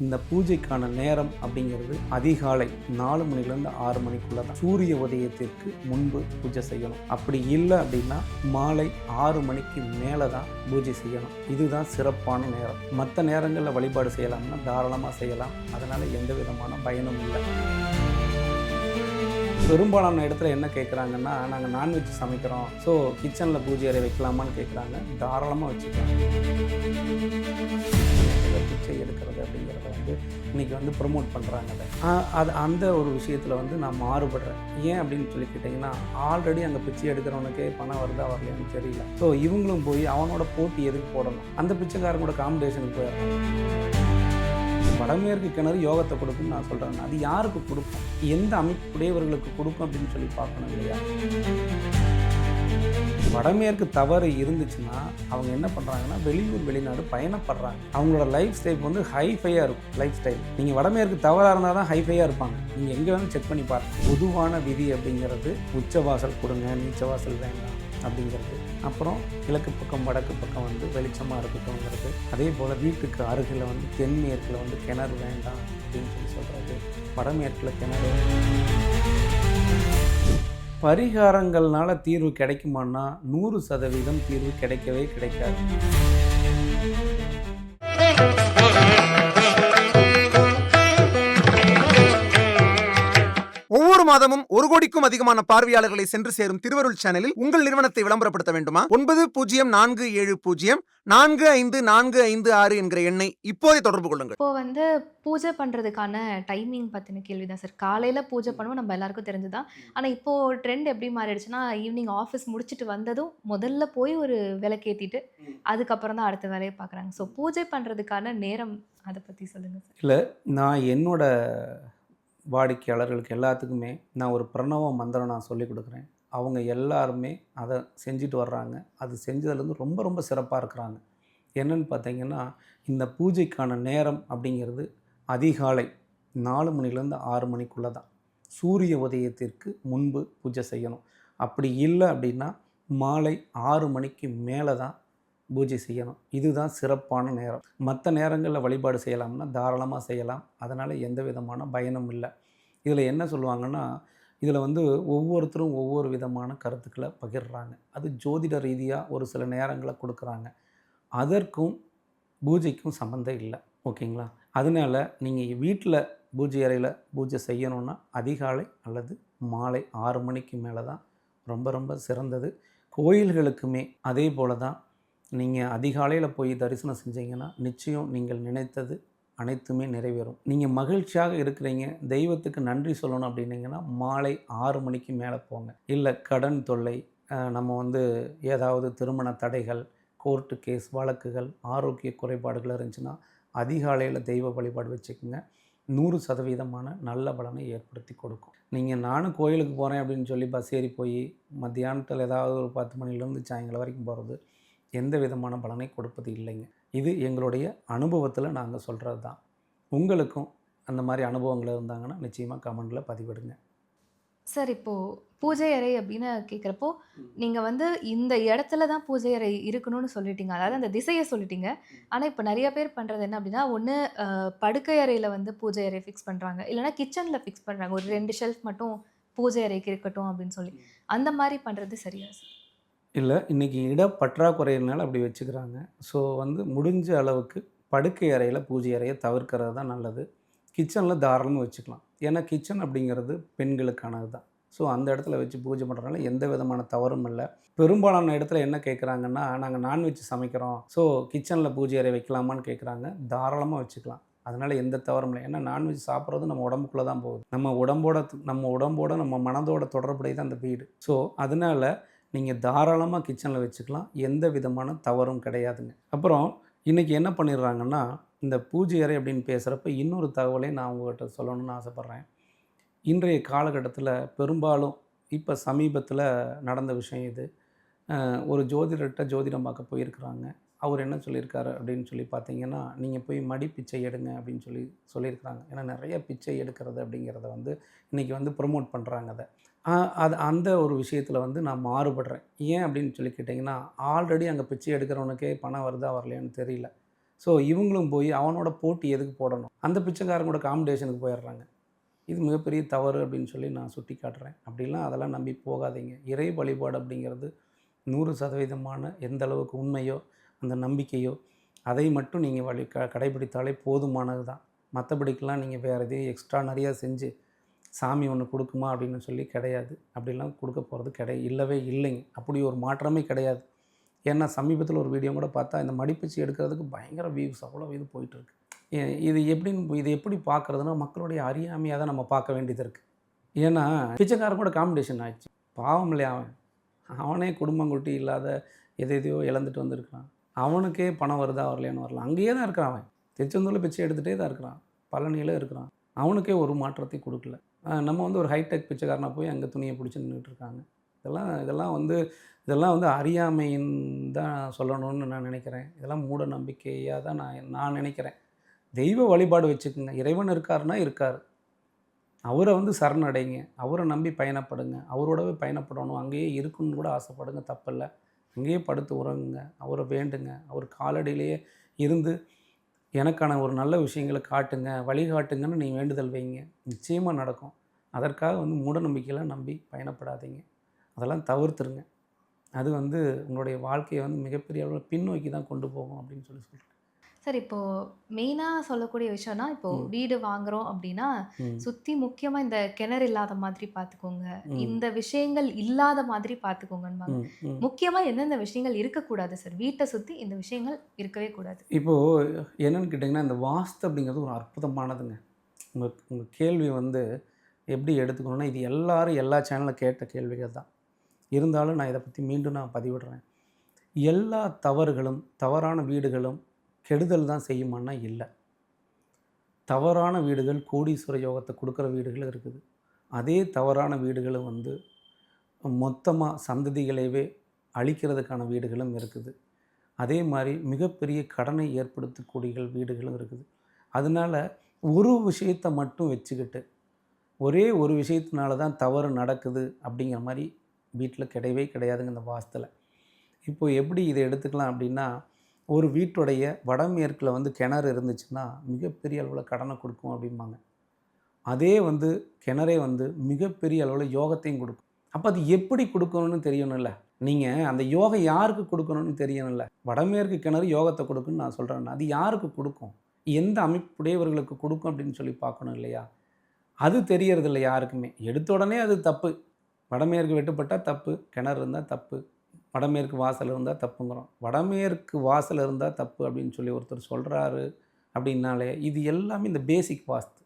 இந்த பூஜைக்கான நேரம் அப்படிங்கிறது அதிகாலை 4 மணிலேருந்து 6 மணிக்குள்ளே தான். சூரிய உதயத்திற்கு முன்பு பூஜை செய்யணும். அப்படி இல்லை அப்படின்னா மாலை 6 மணிக்கு மேலே தான் பூஜை செய்யணும். இதுதான் சிறப்பான நேரம். மற்ற நேரங்களில் வழிபாடு செய்யலாம்னா தாராளமாக செய்யலாம். அதனால் எந்த விதமான பயனும் இல்லை. பெரும்பாலான இடத்துல என்ன கேட்குறாங்கன்னா, நாங்கள் நான்வெஜ் சமைக்கிறோம், ஸோ கிச்சனில் பூஜை அறை வைக்கலாமான்னு கேட்குறாங்க. தாராளமாக வச்சுக்கலாம். பிச்சை எடுக்கிறது அப்படிங்கிறத வந்து இன்றைக்கி வந்து ப்ரொமோட் பண்ணுறாங்க. அது அந்த ஒரு விஷயத்தில் வந்து நான் மாறுபடுறேன். ஏன் அப்படின்னு சொல்லி கேட்டிங்கன்னா, ஆல்ரெடி அங்கே பிச்சை எடுக்கிறவனுக்கே பணம் வருதா வரலையான்னு தெரியல. ஸோ இவங்களும் போய் அவனோட போட்டி எதுக்கு போடணும்? அந்த பிச்சைக்காரங்களோட காம்படிஷனுக்கு போயிடணும். வடமேற்கு கிணறு யோகத்தை கொடுக்குன்னு நான் சொல்கிறேன். அது யாருக்கு கொடுக்கும், எந்த அமைப்புடையவர்களுக்கு கொடுக்கும் அப்படின்னு சொல்லி பார்க்கணும் இல்லையா? வடமேற்கு தவறு இருந்துச்சுன்னா அவங்க என்ன பண்ணுறாங்கன்னா, வெளியூர் வெளிநாடு பயணப்படுறாங்க. அவங்களோட லைஃப் ஸ்டைல் வந்து ஹைஃபையாக இருக்கும். லைஃப் ஸ்டைல் நீங்கள் வடமேற்கு தவறாக இருந்தால் தான் ஹைஃபையாக இருப்பாங்க. நீங்கள் எங்கே வேணும் செக் பண்ணி பாருங்கள். பொதுவான விதி அப்படிங்கிறது உச்சவாசல் கொடுங்க, நீச்சவாசல் வேண்டாம் அப்படிங்கிறது. அப்புறம் கிழக்கு பக்கம் வடக்கு பக்கம் வந்து வெளிச்சமாக இருக்கட்டும்ங்கிறது. அதே போல் வீட்டுக்கு அருகில் வந்து தென்மேற்கில் வந்து கிணறு வேண்டாம் அப்படின்னு சொல்லி சொல்கிறது. வடமேற்கில் கிணறு. பரிகாரங்கள்னால தீர்வு கிடைக்குமான்னா 100% தீர்வு கிடைக்கவே கிடைக்காது. ஒவ்வொரு மாதமும் 1 கோடிக்கும் அதிகமான பார்வையாளர்களை சென்று சேரும் திருவருள் சேனலில் உங்கள் நிறுவனத்தை விளம்பரப்படுத்த வேண்டுமா? 9047045456 என்கிற எண்ணை இப்போதே தொடர்பு கொள்ளுங்கள். இப்போ வந்து பூஜை பண்றதுக்கான டைமிங் பத்தின கேள்விதான் சார். காலையில பூஜை பண்ணுவோம், நம்ம எல்லாருக்கும் தெரிஞ்சுதான். ஆனா இப்போ ட்ரெண்ட் எப்படி மாறிடுச்சுன்னா, ஈவினிங் ஆஃபீஸ் முடிச்சுட்டு வந்ததும் முதல்ல போய் ஒரு விளக்கேத்திட்டு அதுக்கப்புறம் தான் அடுத்த வேலையை பார்க்குறாங்க. ஸோ பூஜை பண்றதுக்கான நேரம் அதை பத்தி சொல்லுங்க சார். இல்லை, நான் என்னோட வாடிக்கையாளர்களுக்கு எல்லாத்துக்குமே நான் ஒரு பிரணவ மந்திரம் நான் சொல்லிக் கொடுக்குறேன். அவங்க எல்லாருமே அதை செஞ்சுட்டு வர்றாங்க. அது செஞ்சதுலேருந்து ரொம்ப ரொம்ப சிறப்பாக இருக்கிறாங்க. என்னென்னு பார்த்தீங்கன்னா, இந்த பூஜைக்கான நேரம் அப்படிங்கிறது அதிகாலை 4 மணிலேருந்து 6 மணிக்குள்ளே தான். சூரிய உதயத்திற்கு முன்பு பூஜை செய்யணும். அப்படி இல்லை அப்படின்னா மாலை 6 மணிக்கு மேலே தான் பூஜை செய்யணும். இதுதான் சிறப்பான நேரம். மற்ற நேரங்களில் வழிபாடு செய்யலாம்னா தாராளமாக செய்யலாம். அதனால் எந்த விதமான பயனும் இல்லை. இதில் என்ன சொல்லுவாங்கன்னா, இதில் வந்து ஒவ்வொருத்தரும் ஒவ்வொரு விதமான கருத்துக்களை பகிர்றாங்க. அது ஜோதிட ரீதியாக ஒரு சில நேரங்களை கொடுக்குறாங்க. அதற்கும் பூஜைக்கும் சம்மந்தம் இல்லை. ஓகேங்களா? அதனால் நீங்கள் வீட்டில் பூஜை அறையில் பூஜை செய்யணுன்னா அதிகாலை அல்லது மாலை 6 மணிக்கு மேலே தான் ரொம்ப ரொம்ப சிறந்தது. கோயில்களுக்குமே அதே போல் தான். நீங்கள் அதிகாலையில் போய் தரிசனம் செஞ்சீங்கன்னா நிச்சயம் நீங்கள் நினைத்தது அனைத்துமே நிறைவேறும். நீங்கள் மகிழ்ச்சியாக இருக்கிறீங்க, தெய்வத்துக்கு நன்றி சொல்லணும் அப்படின்னீங்கன்னா மாலை 6 மணிக்கு மேலே போங்க. இல்லை கடன் தொல்லை, நம்ம வந்து ஏதாவது திருமண தடைகள், கோர்ட்டு கேஸ் வழக்குகள், ஆரோக்கிய குறைபாடுகள் இருந்துச்சுன்னா அதிகாலையில் தெய்வ வழிபாடு வச்சுக்கோங்க. 100% நல்ல பலனை ஏற்படுத்தி கொடுக்கும். நீங்கள் நானும் கோயிலுக்கு போகிறேன் அப்படின்னு சொல்லி பஸ் ஏறி போய் மத்தியானத்தில் ஏதாவது ஒரு 10 மணிலேருந்து சாயங்காலம் வரைக்கும் போகிறது எந்த விதமான பலனை கொடுப்பது இல்லைங்க. இது எங்களுடைய அனுபவத்தில் நாங்கள் சொல்கிறது தான். உங்களுக்கும் அந்த மாதிரி அனுபவங்கள் இருந்தாங்கன்னா நிச்சயமாக கமெண்டில் பதிவிடுங்க. சார், இப்போ பூஜை அறை அப்படின்னு கேட்குறப்போ நீங்கள் வந்து இந்த இடத்துல தான் பூஜை அறை இருக்கணும்னு சொல்லிட்டீங்க. அதாவது அந்த திசையை சொல்லிட்டீங்க. ஆனால் இப்போ நிறைய பேர் பண்ணுறது என்ன அப்படின்னா, ஒன்று படுக்கை அறையில் வந்து பூஜை அறை ஃபிக்ஸ் பண்ணுறாங்க, இல்லைனா கிச்சனில் ஃபிக்ஸ் பண்ணுறாங்க. ஒரு 2 ஷெல்ஃப் மட்டும் பூஜை அறைக்கு இருக்கட்டும் அப்படின்னு சொல்லி. அந்த மாதிரி பண்ணுறது சரியா சார்? இல்லை, இன்றைக்கி இட பற்றாக்குறையினால அப்படி வச்சுக்கிறாங்க. ஸோ வந்து முடிஞ்ச அளவுக்கு படுக்கை அறையில் பூஜை அறையை தவிர்க்கிறது தான் நல்லது. கிச்சனில் தாராளமாக வச்சுக்கலாம். ஏன்னா கிச்சன் அப்படிங்கிறது பெண்களுக்கானது தான். ஸோ அந்த இடத்துல வச்சு பூஜை பண்ணுறதுனால எந்த விதமான தவறும் இல்லை. பெரும்பாலான இடத்துல என்ன கேட்குறாங்கன்னா, நாங்கள் நான்வெஜ் சமைக்கிறோம், ஸோ கிச்சனில் பூஜை அறை வைக்கலாமான்னு கேட்குறாங்க. தாராளமாக வச்சுக்கலாம். அதனால் எந்த தவறும் இல்லை. ஏன்னா நான்வெஜ் சாப்பிட்றது நம்ம உடம்புக்குள்ளே தான் போகுது. நம்ம உடம்போட நம்ம மனதோட தொடர்புடைய தான் அந்த வீடு. ஸோ அதனால் நீங்கள் தாராளமாக கிச்சனில் வச்சுக்கலாம். எந்த விதமான தவறும் கிடையாதுங்க. அப்புறம் இன்றைக்கி என்ன பண்ணிடுறாங்கன்னா, இந்த பூஜை அறை அப்படின்னு பேசுகிறப்ப இன்னொரு தகவலையும் நான் உங்கள்கிட்ட சொல்லணும்னு ஆசைப்பட்றேன். இன்றைய காலகட்டத்தில் பெரும்பாலும் இப்போ சமீபத்தில் நடந்த விஷயம் இது. ஒரு ஜோதிடர்கிட்ட ஜோதிடம் பார்க்க போயிருக்கிறாங்க. அவர் என்ன சொல்லியிருக்காரு அப்படின்னு சொல்லி பார்த்தீங்கன்னா, நீங்கள் போய் மடி பிச்சை எடுங்க அப்படின்னு சொல்லியிருக்கிறாங்க. ஏன்னா நிறைய பிச்சை எடுக்கிறது அப்படிங்கிறத வந்து இன்றைக்கி வந்து ப்ரொமோட் பண்ணுறாங்க. அது அந்த ஒரு விஷயத்தில் வந்து நான் மாறுபடுறேன். ஏன் அப்படின்னு சொல்லி கேட்டிங்கன்னா, ஆல்ரெடி அங்கே பிச்சை எடுக்கிறவனுக்கே பணம் வருதா வரலையான்னு தெரியல. ஸோ இவங்களும் போய் அவனோட போட்டி எதுக்கு போடணும், அந்த பிச்சைக்காரன் கூட காம்படிஷனுக்கு போயிடுறாங்க. இது மிகப்பெரிய தவறு அப்படின்னு சொல்லி நான் சுட்டி காட்டுறேன். அப்படிலாம் அதெல்லாம் நம்பி போகாதீங்க. இறை வழிபாடு அப்படிங்கிறது 100% எந்த அளவுக்கு உண்மையோ அந்த நம்பிக்கையோ அதை மட்டும் நீங்கள் கடைபிடித்தாலே போதுமானது தான். மற்றபடிக்கெலாம் நீங்கள் வேறு எதையும் எக்ஸ்ட்ரா நிறையா செஞ்சு சாமி ஒன்று கொடுக்குமா அப்படின்னு சொல்லி கிடையாது. அப்படிலாம் கொடுக்க போகிறது இல்லவே இல்லைங்க. அப்படி ஒரு மாற்றமே கிடையாது. ஏன்னா சமீபத்தில் ஒரு வீடியோ கூட பார்த்தா இந்த மடிப்பிச்சு எடுக்கிறதுக்கு பயங்கர வியூஸ், அவ்வளோ இது போயிட்டுருக்கு. இது எப்படி பார்க்குறதுன்னா மக்களுடைய அறியாமையாக தான் நம்ம பார்க்க வேண்டியது இருக்குது. ஏன்னா பிச்சைக்காரன் கூட காம்படிஷன் ஆயிடுச்சு. பாவம் இல்லையா அவன், அவனே குடும்பங்குட்டி இல்லாத எதையோ இழந்துட்டு வந்திருக்கிறான். அவனுக்கே பணம் வருதா வரலையான்னு வரலாம், அங்கேயே தான் இருக்கிறான். அவன் திருச்செந்தூரில் பிச்சை எடுத்துகிட்டே தான் இருக்கிறான், பழனியில் இருக்கிறான். அவனுக்கே ஒரு மாற்றத்தை கொடுக்கல. நம்ம வந்து ஒரு ஹைடெக் பிச்சைக்காரனாக போய் அங்கே துணியை பிடிச்சி நின்றுட்டு இருக்காங்க. இதெல்லாம் வந்து அறியாமைன்னு தான் சொல்லணும்னு நான் நினைக்கிறேன். இதெல்லாம் மூட நம்பிக்கையாக தான் நான் நினைக்கிறேன். தெய்வ வழிபாடு வச்சுக்கோங்க. இறைவன் இருக்காருன்னா இருக்கார். அவரை வந்து சரணடைங்க, அவரை நம்பி பயணப்படுங்க, அவரோடவே பயணப்படணும், அங்கேயே இருக்குன்னு கூட ஆசைப்படுங்க, தப்பில்லை. அங்கேயே படுத்து உறங்குங்க, அவரை வேண்டுங்க, அவர் காலடியிலேயே இருந்து எனக்கான ஒரு நல்ல விஷயங்களை காட்டுங்க, வழிகாட்டுங்கன்னு நீங்கள் வேண்டுதல் வைங்க, நிச்சயமாக நடக்கும். அதற்காக வந்து மூட நம்பிக்கையெல்லாம் நம்பி பயணப்படாதீங்க. அதெல்லாம் தவிர்த்துருங்க. அது வந்து உங்களுடைய வாழ்க்கையை வந்து மிகப்பெரிய அளவில் பின்னோக்கி தான் கொண்டு போகும் அப்படின்னு சொல்லி சொல்கிறேன். சார் இப்போ மெயினாக சொல்லக்கூடிய விஷயம்னா, இப்போ வீடு வாங்குறோம் அப்படின்னா சுற்றி முக்கியமாக இந்த கிணறு இல்லாத மாதிரி பார்த்துக்கோங்க, இந்த விஷயங்கள் இல்லாத மாதிரி பார்த்துக்கோங்கன்னு. முக்கியமாக எந்தெந்த விஷயங்கள் இருக்கக்கூடாது சார்? வீட்டை சுற்றி இந்த விஷயங்கள் இருக்கவே கூடாது. இப்போது என்னென்னு கேட்டிங்கன்னா, இந்த வாஸ்து அப்படிங்கிறது ஒரு அற்புதமானதுங்க. உங்கள் கேள்வி வந்து எப்படி எடுத்துக்கணுன்னா, இது எல்லாரும் எல்லா சேனலில் கேட்ட கேள்விகள் தான். இருந்தாலும் நான் இதை பற்றி மீண்டும் நான் பதிவிடுறேன். எல்லா தவறுகளும் தவறான வீடுகளும் கெடுதல் தான் செய்யுமான்னா இல்லை. தவறான வீடுகள் கோடீஸ்வர யோகத்தை கொடுக்குற வீடுகள் இருக்குது. அதே தவறான வீடுகளும் வந்து மொத்தமாக சந்ததிகளைவே அழிக்கிறதுக்கான வீடுகளும் இருக்குது. அதே மாதிரி மிகப்பெரிய கடனை ஏற்படுத்தக்கூடிய வீடுகளும் இருக்குது. அதனால் ஒரு விஷயத்தை மட்டும் வச்சுக்கிட்டு ஒரே ஒரு விஷயத்தினால தான் தவறு நடக்குது அப்படிங்கிற மாதிரி வீட்டில் கிடையவே கிடையாதுங்க இந்த வாஸ்துல. இப்போது எப்படி இதை எடுத்துக்கலாம் அப்படின்னா, ஒரு வீட்டுடைய வடமேற்கில் வந்து கிணறு இருந்துச்சுன்னா மிகப்பெரிய அளவில் கடனை கொடுக்கும் அப்படிம்பாங்க. அதே வந்து கிணறே வந்து மிகப்பெரிய அளவில் யோகத்தையும் கொடுக்கும். அப்போ அது எப்படி கொடுக்கணும்னு தெரியணும்ல. நீங்கள் அந்த யோகம் யாருக்கு கொடுக்கணும்னு தெரியணும்ல. வடமேற்கு கிணறு யோகத்தை கொடுக்குன்னு நான் சொல்கிறேன். அது யாருக்கு கொடுக்கும், எந்த அமைப்புடையவர்களுக்கு கொடுக்கும் அப்படின்னு சொல்லி பார்க்கணும் இல்லையா? அது தெரியறதில்லை யாருக்குமே. எடுத்த உடனே அது தப்பு. வடமேற்கு வெட்டுப்பட்டால் தப்பு, கிணறு இருந்தால் தப்பு, வடமேற்கு வாசல் இருந்தால் தப்புங்கிறோம். வடமேற்கு வாசல் இருந்தால் தப்பு அப்படின்னு சொல்லி ஒருத்தர் சொல்கிறாரு அப்படின்னாலே இது எல்லாமே இந்த பேசிக் வாஸ்து.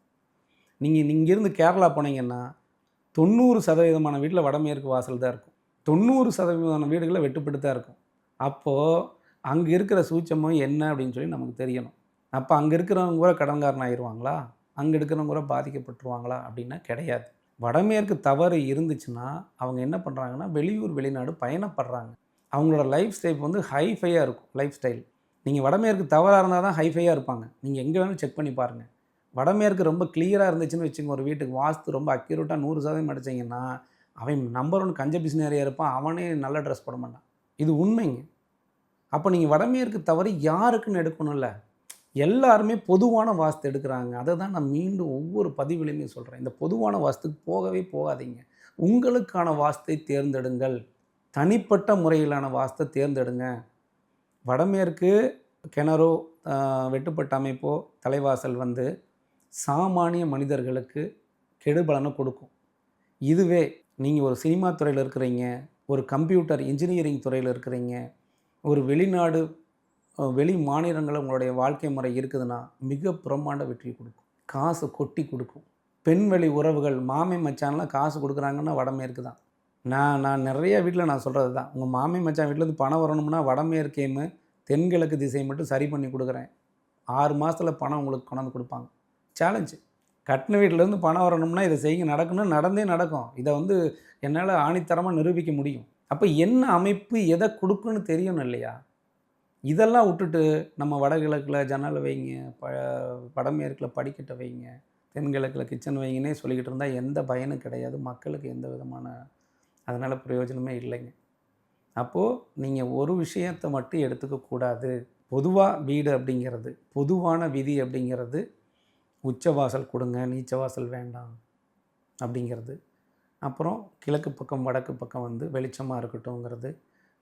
நீங்கள் இங்கேருந்து கேரளா போனீங்கன்னா 90% வீட்டில் வடமேற்கு வாசல் தான் இருக்கும். 90% வீடுகளில் வெட்டுப்பட்டு தான் இருக்கும். அப்போது அங்கே இருக்கிற சூட்சமம் என்ன அப்படின்னு சொல்லி நமக்கு தெரியணும். அப்போ அங்கே இருக்கிறவங்க கூட கடன்காரன் ஆயிடுவாங்களா, அங்கே இருக்கிறவங்க கூட பாதிக்கப்பட்டுருவாங்களா அப்படின்னா கிடையாது. வடமேற்கு தவறு இருந்துச்சுன்னா அவங்க என்ன பண்ணுறாங்கன்னா வெளியூர் வெளிநாடு பயணப்படுறாங்க. அவங்களோட லைஃப் ஸ்டைல் வந்து ஹைஃபையாக இருக்கும். லைஃப் ஸ்டைல் நீங்கள் வடமேற்கு தவறாக இருந்தால் தான் ஹைஃபையாக இருப்பாங்க. நீங்கள் எங்கே வேணாலும் செக் பண்ணி பாருங்கள். வடமேற்கு ரொம்ப கிளியராக இருந்துச்சுன்னு வச்சுங்க, ஒரு வீட்டுக்கு வாஸ்து ரொம்ப அக்யூரேட்டாக 100% அடிச்சிங்கன்னா அவன் நம்பர் 1 கஞ்ச பிஸ்னரியாக இருப்பான். அவனே நல்ல ட்ரெஸ் போட மாட்டான். இது உண்மைங்க. அப்போ நீங்கள் வடமேற்கு தவறு யாருக்குன்னு எடுக்கணும்ல. எல்லாருமே பொதுவான வாஸ்து எடுக்கிறாங்க. அதை தான் நான் மீண்டும் ஒவ்வொரு பதிவிலையுமே சொல்கிறேன். இந்த பொதுவான வாஸ்துக்கு போகவே போகாதீங்க. உங்களுக்கான வாஸ்தை தேர்ந்தெடுங்கள். தனிப்பட்ட முறையிலான வாஸ்தை தேர்ந்தெடுங்க. வடமேற்கு கிணறோ வெட்டுப்பட்ட அமைப்போ தலைவாசல் வந்து சாமானிய மனிதர்களுக்கு கெடுபலனை கொடுக்கும். இதுவே நீங்கள் ஒரு சினிமா துறையில் இருக்கிறீங்க, ஒரு கம்ப்யூட்டர் இன்ஜினியரிங் துறையில் இருக்கிறீங்க, ஒரு வெளிநாடு வெளி மாநிலங்களில் உங்களுடைய வாழ்க்கை முறை இருக்குதுன்னா மிக பிரம்மாண்ட வெற்றி கொடுக்கும். காசு கொட்டி கொடுக்கும். பெண்வெளி உறவுகள் மாமே மச்சான்லாம் காசு கொடுக்குறாங்கன்னா வடமேற்கு தான். நான் நிறைய வீட்டில் நான் சொல்கிறது தான். உங்கள் மாமே மச்சான் வீட்டிலேருந்து பணம் வரணும்னா வடமேற்கேன்னு தென்கிழக்கு திசையை மட்டும் சரி பண்ணி கொடுக்குறேன், 6 மாதத்தில் பணம் உங்களுக்கு கொண்டாந்து கொடுப்பாங்க. சேலஞ்சு. கட்டின வீட்டிலேருந்து பணம் வரணும்னா இதை செய்ய நடக்கணும், நடந்தே நடக்கும். இதை வந்து என்னால் ஆணித்தரமாக நிரூபிக்க முடியும். அப்போ என்ன அமைப்பு எதை கொடுக்குன்னு தெரியணும் இல்லையா? இதெல்லாம் விட்டுட்டு நம்ம வடகிழக்கில் ஜன்னல் வைங்க, வடமேற்கில் படிக்கட்டை வைங்க, தென்கிழக்கில் கிச்சன் வைங்கன்னே சொல்லிக்கிட்டு இருந்தால் எந்த பயனும் கிடையாது. மக்களுக்கு எந்த விதமான அதனால் பிரயோஜனமே இல்லைங்க. அப்போது நீங்கள் ஒரு விஷயத்தை மட்டும் எடுத்துக்கக்கூடாது. பொதுவாக வீடு அப்படிங்கிறது, பொதுவான விதி அப்படிங்கிறது உச்சவாசல் கொடுங்க, நீச்சவாசல் வேண்டாம் அப்படிங்கிறது. அப்புறம் கிழக்கு பக்கம் வடக்கு பக்கம் வந்து வெளிச்சமாக இருக்கட்டும்ங்கிறது.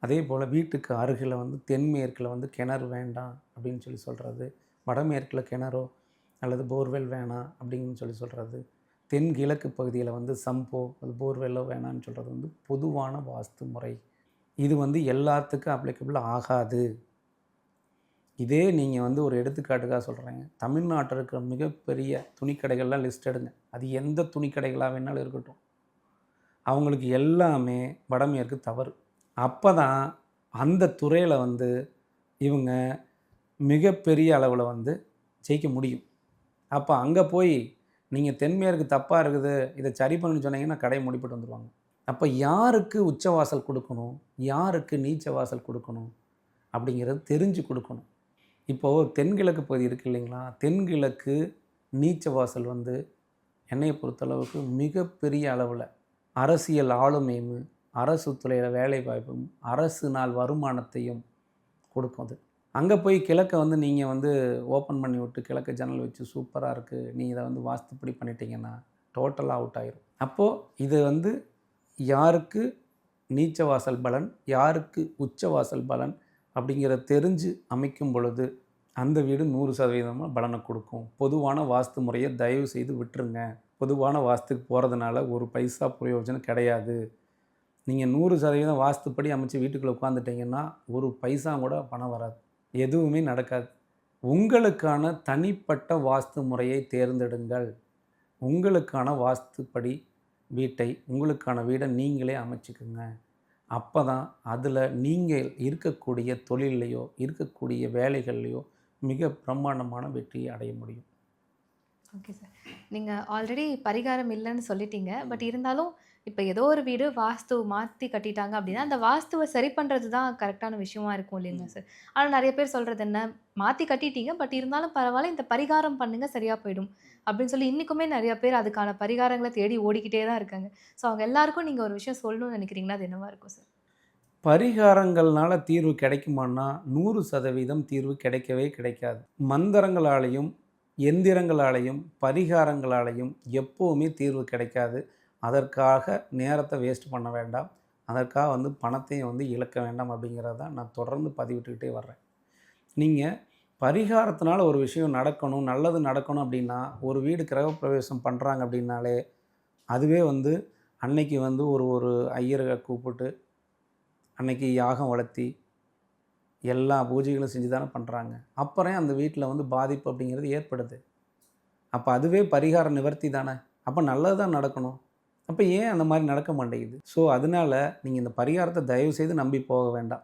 அதே போல் வீட்டுக்கு அருகில் வந்து தென்மேற்கில் வந்து கிணறு வேண்டாம் அப்படின்னு சொல்லி சொல்கிறது. வடமேற்கில் கிணறோ அல்லது போர்வெல் வேணாம் அப்படின்னு சொல்லி சொல்கிறது. தென்கிழக்கு பகுதியில் வந்து சம்போ அது போர்வெல்லோ வேணான்னு சொல்கிறது வந்து பொதுவான வாஸ்து முறை. இது வந்து எல்லாத்துக்கும் அப்ளிகபிள் ஆகாது. இதே நீங்கள் வந்து ஒரு எடுத்துக்காட்டுக்காக சொல்கிறேங்க. தமிழ்நாட்டில் இருக்கிற மிகப்பெரிய துணிக்கடைகள்லாம் லிஸ்ட் எடுங்க. அது எந்த துணிக்கடைகளாக வேணாலும் இருக்கட்டும். அவங்களுக்கு எல்லாமே வடமேற்கு தவறு. அப்போ தான் அந்த துறையில் வந்து இவங்க மிகப்பெரிய அளவில் வந்து ஜெயிக்க முடியும். அப்போ அங்கே போய் நீங்கள் தென்மேற்கு தப்பாக இருக்குது, இதை சரி பண்ணுன்னு சொன்னீங்கன்னா கடையை மூடிப்பட்டு வந்துடுவாங்க. அப்போ யாருக்கு உச்சவாசல் கொடுக்கணும், யாருக்கு நீச்ச வாசல் கொடுக்கணும் அப்படிங்கிறது தெரிஞ்சு கொடுக்கணும். இப்போது தென்கிழக்கு பகுதி இருக்குது இல்லைங்களா, தென்கிழக்கு நீச்ச வாசல் வந்து என்னையை பொறுத்தளவுக்கு மிகப்பெரிய அளவில் அரசியல் ஆளுமையும், அரசு துறையில் வேலை வாய்ப்பும், அரசு நாள் வருமானத்தையும் கொடுக்கும். அது அங்கே போய் கிழக்க வந்து நீங்கள் வந்து ஓப்பன் பண்ணி விட்டு கிழக்க ஜன்னல் வச்சு சூப்பராக இருக்குது, நீ இதை வந்து வாஸ்துப்படி பண்ணிட்டீங்கன்னா டோட்டலாக அவுட் ஆயிரும். அப்போது இது வந்து யாருக்கு நீச்ச வாசல் பலன், யாருக்கு உச்ச வாசல் பலன் அப்படிங்கிறத தெரிஞ்சு அமைக்கும் பொழுது அந்த வீடு 100% பலனை கொடுக்கும். பொதுவான வாஸ்து முறையை தயவு செய்து விட்டுருங்க. பொதுவான வாஸ்துக்கு போகிறதுனால ஒரு பைசா பிரயோஜனம் கிடையாது. நீங்கள் 100% வாஸ்துப்படி அமைச்சு வீட்டுக்குள்ளே உட்காந்துட்டிங்கன்னா ஒரு பைசா கூட பணம் வராது, எதுவுமே நடக்காது. உங்களுக்கான தனிப்பட்ட வாஸ்து முறையை தேர்ந்தெடுங்கள். உங்களுக்கான வாஸ்துப்படி வீட்டை, உங்களுக்கான வீடை நீங்களே அமைச்சுக்குங்க. அப்போ தான் அதில் நீங்கள் இருக்கக்கூடிய தொழிலையோ இருக்கக்கூடிய வேலைகள்லையோ மிக பிரம்மாண்டமான வெற்றியை அடைய முடியும். Okay sir. நீங்கள் ஆல்ரெடி பரிகாரம் இல்லைன்னு சொல்லிட்டீங்க. பட் இருந்தாலும் இப்போ ஏதோ ஒரு வீடு வாஸ்து மாற்றி கட்டிட்டாங்க அப்படின்னா, அந்த வாஸ்துவை சரி பண்ணுறது தான் கரெக்டான விஷயமா இருக்கும் இல்லைங்களா சார்? ஆனால் நிறைய பேர் சொல்கிறது என்ன, மாற்றி கட்டிட்டீங்க பட் இருந்தாலும் பரவாயில்ல, இந்த பரிகாரம் பண்ணுங்க சரியாக போயிடும் அப்படின்னு சொல்லி இன்றைக்குமே நிறைய பேர் அதுக்கான பரிகாரங்களை தேடி ஓடிக்கிட்டே தான் இருக்காங்க. ஸோ அவங்க எல்லாருக்கும் நீங்கள் ஒரு விஷயம் சொல்லணும்னு நினைக்கிறீங்கன்னா அது என்னவா இருக்கும் சார்? பரிகாரங்கள்னால தீர்வு கிடைக்குமான்னா 100% தீர்வு கிடைக்கவே கிடைக்காது. மந்திரங்களாலையும் எந்திரங்களாலையும் பரிகாரங்களாலையும் எப்போவுமே தீர்வு கிடைக்காது. அதற்காக நேரத்தை வேஸ்ட் பண்ண வேண்டாம், அதற்காக வந்து பணத்தையும் வந்து இழக்க வேண்டாம் அப்படிங்கிறத தான் நான் தொடர்ந்து பதிவிட்டுக்கிட்டே வர்றேன். நீங்கள் பரிகாரத்தினால ஒரு விஷயம் நடக்கணும், நல்லது நடக்கணும் அப்படின்னா, ஒரு வீடு கிரகப்பிரவேசம் பண்ணுறாங்க அப்படின்னாலே அதுவே வந்து அன்னைக்கு வந்து ஒரு ஐயரை கூப்பிட்டு அன்னைக்கு யாகம் வளர்த்தி எல்லா பூஜைகளும் செஞ்சு தானே பண்ணுறாங்க. அப்புறம் அந்த வீட்டில் வந்து பாதிப்பு அப்படிங்கிறது ஏற்படுது. அப்போ அதுவே பரிகார நிவர்த்தி தானே. அப்போ நல்லது தான் நடக்கணும். அப்போ ஏன் அந்த மாதிரி நடக்க மாட்டேங்குது? ஸோ அதனால் நீங்கள் இந்த பரிகாரத்தை தயவுசெய்து நம்பி போக வேண்டாம்.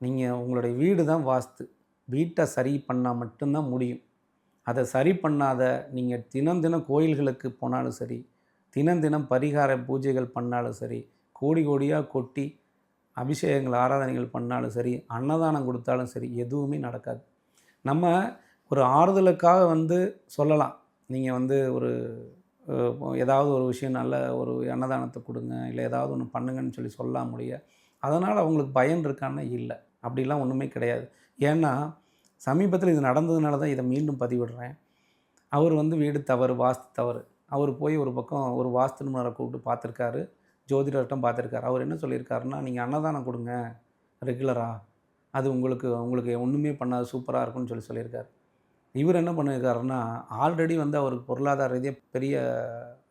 நீங்கள் உங்களுடைய வீடு தான் வாஸ்து. வீட்டை சரி பண்ணால் மட்டும்தான் முடியும். அதை சரி பண்ணாத நீங்கள் தினம் தினம் கோயில்களுக்கு போனாலும் சரி, தினம் தினம் பரிகார பூஜைகள் பண்ணாலும் சரி, கோடி கோடியாக கொட்டி அபிஷேகங்கள் ஆராதனைகள் பண்ணாலும் சரி, அன்னதானம் கொடுத்தாலும் சரி, எதுவுமே நடக்காது. நம்ம ஒரு ஆறுதலுக்காக வந்து சொல்லலாம், நீங்கள் வந்து ஒரு ஏதாவது ஒரு விஷயம் நல்ல ஒரு அன்னதானத்தை கொடுங்க, இல்லை ஏதாவது ஒன்று பண்ணுங்கன்னு சொல்லி சொல்லலாம் முடிய. அதனால் அவங்களுக்கு பயன் இருக்கான்னா இல்லை, அப்படிலாம் ஒன்றுமே கிடையாது. ஏன்னா சமீபத்தில் இது நடந்ததுனால தான் இதை மீண்டும் பதிவிடுறேன். அவர் வந்து வீடு தவறு, வாஸ்து தவறு. அவர் போய் ஒரு பக்கம் ஒரு வாஸ்து நிபுணரை கூப்பிட்டு பார்த்துருக்காரு, ஜோதிடர்கிட்டம் பார்த்துருக்காரு. அவர் என்ன சொல்லியிருக்காருன்னா, நீங்கள் அன்னதானம் கொடுங்க ரெகுலராக, அது உங்களுக்கு ஒன்றுமே பண்ணாது, சூப்பராக இருக்கும்னு சொல்லியிருக்காரு. இவர் என்ன பண்ணியிருக்காருன்னா, ஆல்ரெடி வந்து அவருக்கு பொருளாதார ரீதியாக பெரிய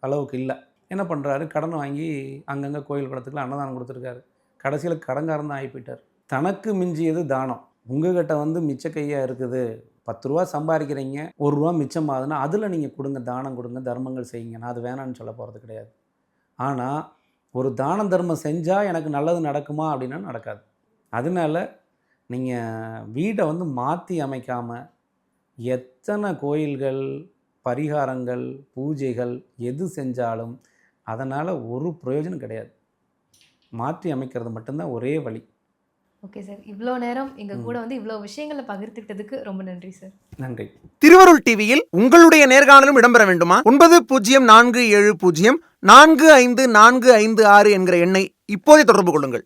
அளவுக்கு இல்லை. என்ன பண்ணுறாரு, கடன் வாங்கி அங்கங்கே கோயில் குளத்துக்குலாம் அன்னதானம் கொடுத்துருக்காரு. கடைசியில் கடன்காரன் தான் ஆகி போயிட்டார். தனக்கு மிஞ்சியது தானம். உங்கள்கிட்ட வந்து மிச்ச கையாக இருக்குது, 10 ரூபா சம்பாதிக்கிறீங்க, 1 ரூபா மிச்சமாகுதுன்னா அதில் நீங்கள் கொடுங்க, தானம் கொடுங்க, தர்மங்கள் செய்யுங்க. நான் அது வேணான்னு சொல்ல போகிறது கிடையாது. ஆனால் ஒரு தான தர்மம் செஞ்சால் எனக்கு நல்லது நடக்குமா அப்படின்னா நடக்காது. அதனால நீங்கள் வீடை வந்து மாற்றி அமைக்காமல் எத்தனை கோயில்கள், பரிகாரங்கள், பூஜைகள் எது செஞ்சாலும் அதனால் ஒரு பிரயோஜனம் கிடையாது. மாற்றி அமைக்கிறது மட்டும்தான் ஒரே வழி. Okay sir. இவ்வளோ நேரம் எங்கள் கூட வந்து இவ்வளோ விஷயங்களை பகிர்ந்துக்கிட்டதுக்கு ரொம்ப நன்றி சார். நன்றி. திருவருள் டிவியில் உங்களுடைய நேர்காணலும் இடம்பெற வேண்டுமா? 9047045456 என்கிற எண்ணை இப்போதே தொடர்பு கொள்ளுங்கள்.